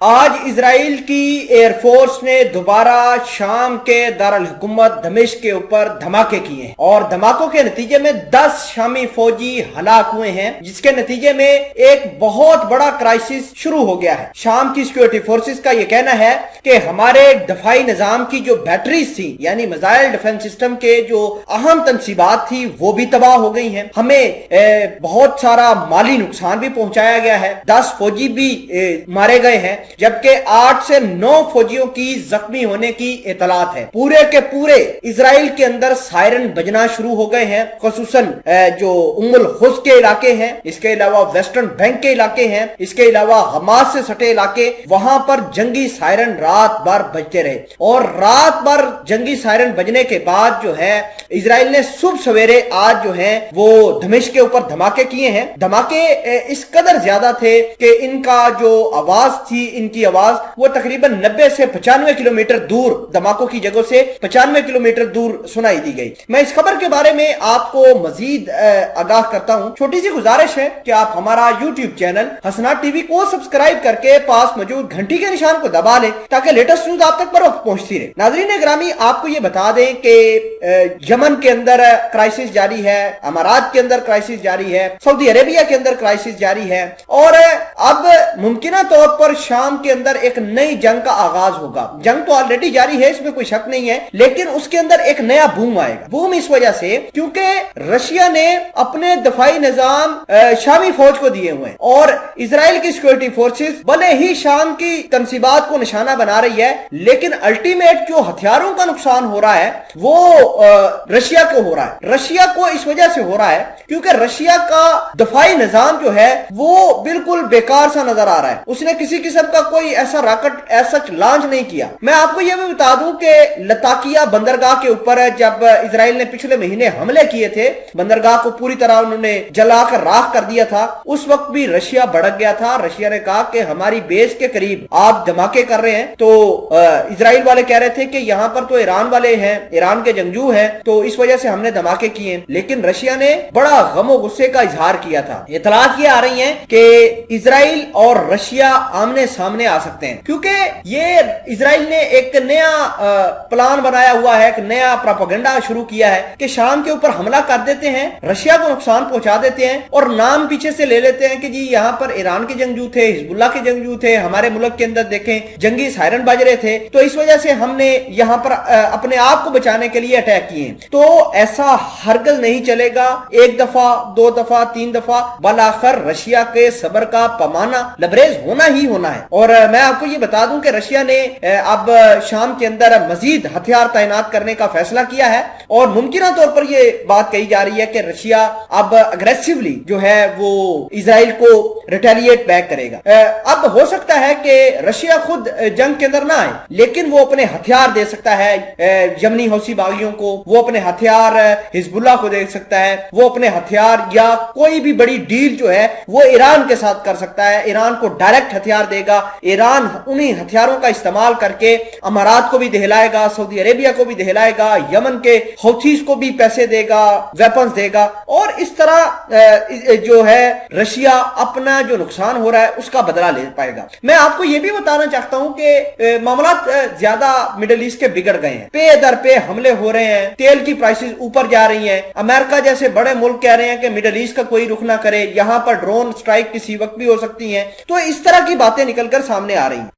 آج اسرائیل کی air force نے دوبارہ شام کے دارالحکومت دمشق کے اوپر دھماکے کیے ہیں اور دھماکوں کے نتیجے میں 10 شامی فوجی ہلاک ہوئے ہیں، جس کے نتیجے میں ایک بہت بڑا کرائسس شروع ہو گیا ہے۔ شام کی سیکورٹی فورسز کا یہ کہنا ہے کہ ہمارے دفاعی نظام کی جو بیٹریز تھی، یعنی میزائل ڈیفنس سسٹم کے جو اہم تنصیبات تھی، وہ بھی تباہ ہو گئی ہیں۔ ہمیں بہت سارا مالی نقصان بھی پہنچایا گیا ہے، 10 فوجی بھی مارے گئے ہیں، جبکہ 8 سے 9 فوجیوں کی زخمی ہونے کی اطلاعات ہے۔ پورے کے پورے اسرائیل کے اندر سائرن بجنا شروع ہو گئے ہیں، خصوصاً جو ام الخز کے علاقے ہیں، اس کے علاوہ ویسٹرن بینک کے علاقے ہیں، اس کے علاوہ حماس سے سٹے علاقے، وہاں پر جنگی سائرن رات بھر بجتے رہے اور رات بھر جنگی سائرن بجنے کے بعد جو ہے اسرائیل نے صبح سویرے آج جو ہے وہ دمشق کے اوپر دھماکے کیے ہیں۔ دھماکے اس قدر زیادہ تھے کہ ان کا جو آواز تھی، ان کی آواز وہ تقریباً 90 سے 95 کلومیٹر دور، دھماکوں کی جگہ سے 95 کلومیٹر دور سنائی دی گئی۔ میں اس خبر کے بارے میں آپ کو مزید آگاہ کرتا ہوں۔ چھوٹی سی گزارش ہے کہ آپ ہمارا یوٹیوب چینل حسنات ٹی وی کو سبسکرائب کر کے پاس موجود گھنٹی کے نشان کو دبا لیں تاکہ لیٹسٹ نیوز آپ تک بروقت پہنچتی رہے۔ ناظرین گرامی، آپ کو یہ بتا دیں کہ یمن کے اندر کرائسس جاری ہے، امارات کے اندر کرائسس جاری ہے، سعودی عربیہ کے اندر کرائسس جاری ہے اور اب ممکنہ طور پر شام کے اندر ایک نئی جنگ کا آغاز ہوگا۔ جنگ تو آلریڈی جاری ہے، اس میں کوئی شک نہیں ہے، لیکن اس کے اندر ایک نیا بوم آئے گا۔ بوم اس وجہ سے کیونکہ رشیا نے اپنے دفاعی نظام شامی فوج کو دیے ہوئے ہیں اور اسرائیل کی سیکورٹی فورسز بھلے ہی شام کی تنصیبات کو نشانہ بنا رہی ہے، لیکن الٹیمیٹ جو ہتھیاروں کا نقصان ہو رہا ہے وہ رشیا کو ہو رہا ہے۔ رشیا کو اس وجہ سے ہو رہا ہے کیونکہ رشیا کا دفاعی نظام جو ہے وہ بالکل بیکار سا نظر آ رہا ہے۔ اس نے کسی قسم کا کوئی ایسا راکٹ ایسا لانچ نہیں کیا۔ میں آپ کو یہ بھی بتا دوں کہ لتاکیہ بندرگاہ کے اوپر جب اسرائیل نے پچھلے مہینے حملے کیے تھے، بندرگاہ کو پوری طرح انہوں نے جلا کر راکھ کر دیا تھا، اس وقت بھی رشیا بھڑک گیا تھا۔ رشیا نے کہا کہ ہماری بیس کے قریب آپ دھماکے کر رہے ہیں، تو اسرائیل والے کہہ رہے تھے کہ یہاں پر تو ایران والے ہیں، ایران کے جنگجو ہیں، تو اس وجہ سے ہم نے دھماکے کیے ہیں۔ لیکن رشیا نے بڑا غم و غصے کا اظہار کیا تھا۔ اطلاعات یہ آ رہی ہیں کہ اسرائیل اور رشیا آمنے سامنے آ سکتے ہیں کیونکہ یہ اسرائیل نے ایک نیا پلان بنایا ہوا ہے، ایک نیا پروپیگنڈا شروع کیا ہے کہ شام کے اوپر حملہ کر دیتے ہیں، رشیا کو نقصان پہنچا دیتے ہیں اور نام پیچھے سے لے لیتے ہیں کہ جی یہاں پر ایران کے جنگجو تھے، حزب اللہ کے جنگجو تھے، ہمارے ملک کے اندر دیکھیں جنگی سائرن بج رہے تھے، تو اس وجہ سے ہم نے یہاں پر اپنے آپ کو بچانے کے لیے اٹیک کیے ہیں۔ تو ایسا ہرگز نہیں چلے گا، ایک دفعہ، 2 دفعہ، 3 دفعہ، بالآخر رشیا کے صبر کا پیمانہ لبریز ہونا ہی ہونا ہے۔ اور میں آپ کو یہ بتا دوں کہ رشیا نے اب شام کے اندر مزید ہتھیار تعینات کرنے کا فیصلہ کیا ہے اور ممکنہ طور پر یہ بات کہی جا رہی ہے کہ رشیا اب اگریسیولی جو ہے وہ اسرائیل کو ریٹیلیٹ بیک کرے گا۔ اب ہو سکتا ہے کہ رشیا خود جنگ کے اندر نہ آئے، لیکن وہ اپنے ہتھیار دے سکتا ہے یمنی حوثی باغیوں کو، وہ اپنے ہتھیار حزب اللہ کو دے سکتا ہے، وہ اپنے ہتھیار یا کوئی بھی بڑی ڈیل جو ہے وہ ایران کے ساتھ کر سکتا ہے، ایران کو ڈائریکٹ ہتھیار دے گا، ایران انہی ہتھیاروں کا استعمال کر کے امارات کو بھی دہلائے گا، سعودی عربیہ کو بھی دہلائے گا، یمن کے حوثیز کو بھی پیسے دے گا، ویپنز دے گا، اور اس طرح جو ہے رشیا اپنا جو نقصان ہو رہا ہے اس کا بدلہ لے پائے گا۔ میں آپ کو یہ بھی بتانا چاہتا ہوں کہ معاملات زیادہ مڈل ایسٹ کے بگڑ گئے ہیں، پے در پہ حملے ہو رہے ہیں، تیل کی پرائسز اوپر جا رہی ہیں، امریکہ جیسے بڑے ملک کہہ رہے ہیں کہ مڈل ایسٹ کا کوئی رخ نہ کرے، یہاں پر ڈرون سٹرائک کسی وقت بھی ہو سکتی ہیں، تو اس طرح کی باتیں نکل کر سامنے آ رہی ہیں۔